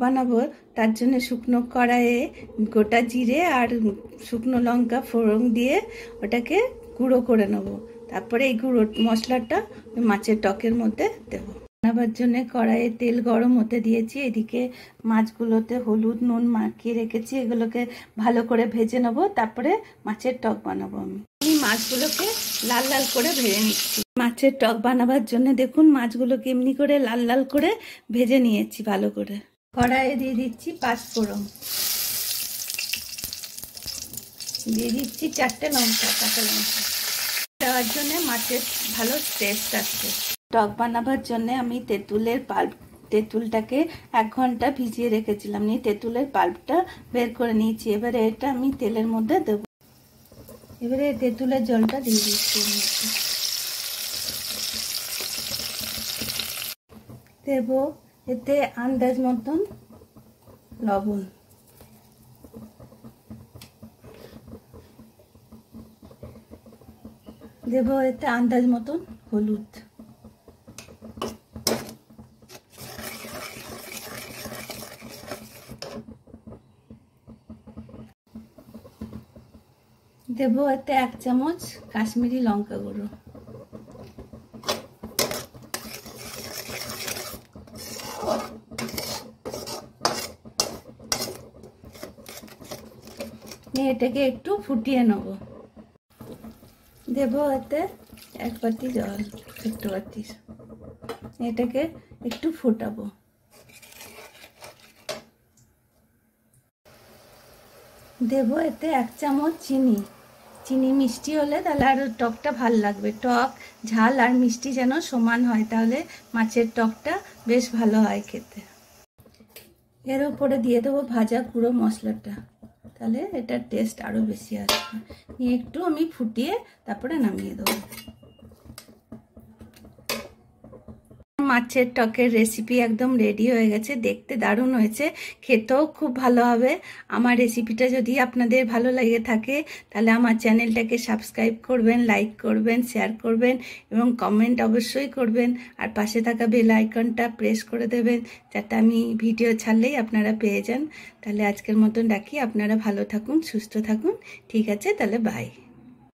বানাবো তার জন্য শুকনো কড়াইয়ে গোটা জিরে আর শুকনো লঙ্কা ফোড়ন দিয়ে ওটাকে গুঁড়ো করে নেব। তারপরে এই গুঁড়ো মশলাটা মাছের টকের মধ্যে দেবো। বানাবার জন্য কড়াইয়ে তেল গরম হতে দিয়েছি। এদিকে মাছগুলোতে হলুদ নুন মাখিয়ে রেখেছি, এগুলোকে ভালো করে ভেজে নেব। তারপরে মাছের টক বানাবো। আমি মাছগুলোকে লাল লাল করে ভেজে নিচ্ছি। মাছের টক বানাবার জন্য দেখুন মাছগুলোকে এমনি করে লাল লাল করে ভেজে নিয়েছি ভালো করে। কড়াইয়ে দিয়ে দিচ্ছি পাঁচফোড়ন, দিয়ে দিচ্ছি 4টে লঙ্কা, কাঁচা লঙ্কা দেওয়ার জন্য মাছের ভালো টেস্ট আসছে। টক বানাবার জন্য আমি তেঁতুলটাকে 1 ঘন্টা ভিজিয়ে রেখেছিলাম, নিয়ে তেঁতুলের পাল্পটা বের করে নিয়েছি। এবারে এটা আমি তেলের মধ্যে দেবো। এবারে তেঁতুলের জলটা দিয়ে দিচ্ছি। দেবো এতে আন্দাজ মতন লবণ, দেবো এতে আন্দাজ মতন হলুদ, দেবো এতে 1 চামচ কাশ্মীরি লঙ্কা গুঁড়ো, এটাকে একটু ফুটিয়ে নেব। দেবো এতে 1 বাটি জল, ছোট্ট বাটি, এটাকে একটু ফোটাবো। দেবো এতে 1 চামচ চিনি, চিনি মিষ্টি হলে তাহলে আরও টকটা ভাল লাগবে। টক ঝাল আর মিষ্টি যেন সমান হয়, তাহলে মাছের টকটা বেশ ভালো হয় খেতে। এর উপরে দিয়ে দেবো ভাজা গুঁড়ো মশলাটা, তাহলে এটার টেস্ট আরও বেশি আসবে। নিয়ে একটু আমি ফুটিয়ে তারপরে নামিয়ে দেবো। মাছের টকের রেসিপি একদম রেডি হয়ে গেছে, দেখতে দারুণ হয়েছে, খেতেও খুব ভালো হবে। আমার রেসিপিটা যদি আপনাদের ভালো লেগে থাকে তাহলে আমার চ্যানেলটাকে সাবস্ক্রাইব করবেন, লাইক করবেন, শেয়ার করবেন এবং কমেন্ট অবশ্যই করবেন। আর পাশে থাকা বেল আইকনটা প্রেস করে দেবেন যাতে আমি ভিডিও ছাড়লেই আপনারা পেয়ে যান। তাহলে আজকের মতন রাখি, আপনারা ভালো থাকুন, সুস্থ থাকুন। ঠিক আছে, তাহলে বাই।